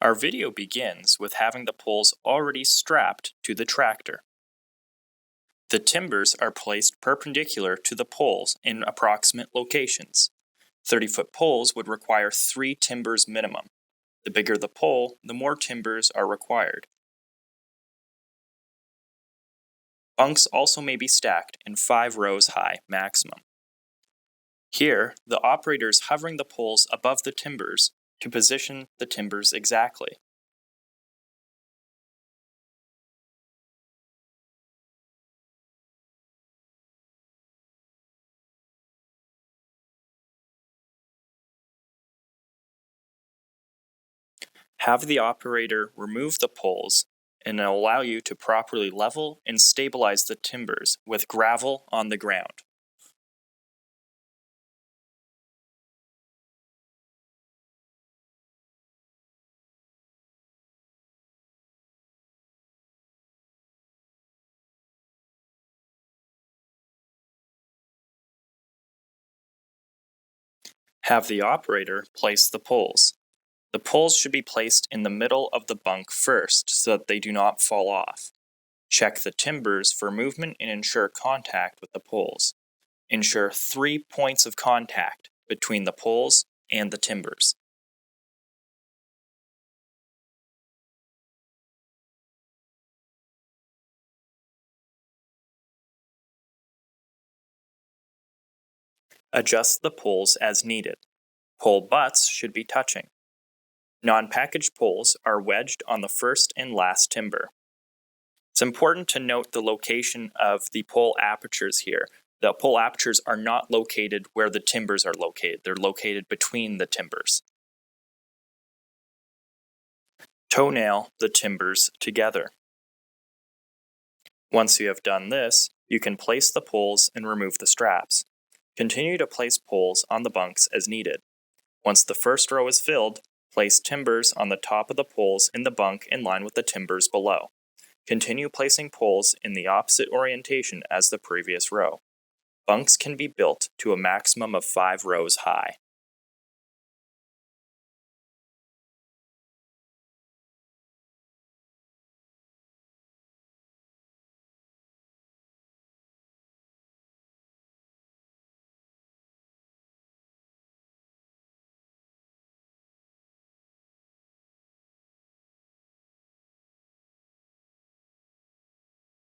Our video begins with having the poles already strapped to the tractor. The timbers are placed perpendicular to the poles in approximate locations. 30-foot poles would require 3 timbers minimum. The bigger the pole, the more timbers are required. Bunks also may be stacked in 5 rows high maximum. Here, the operator is hovering the poles above the timbers to position the timbers exactly. Have the operator remove the poles, and it'll allow you to properly level and stabilize the timbers with gravel on the ground. Have the operator place the poles. The poles should be placed in the middle of the bunk first so that they do not fall off. Check the timbers for movement and ensure contact with the poles. Ensure 3 points of contact between the poles and the timbers. Adjust the poles as needed. Pole butts should be touching. Non-packaged poles are wedged on the first and last timber. It's important to note the location of the pole apertures here. The pole apertures are not located where the timbers are located. They're located between the timbers. Toenail the timbers together. Once you have done this, you can place the poles and remove the straps. Continue to place poles on the bunks as needed. Once the first row is filled, place timbers on the top of the poles in the bunk in line with the timbers below. Continue placing poles in the opposite orientation as the previous row. Bunks can be built to a maximum of 5 rows high.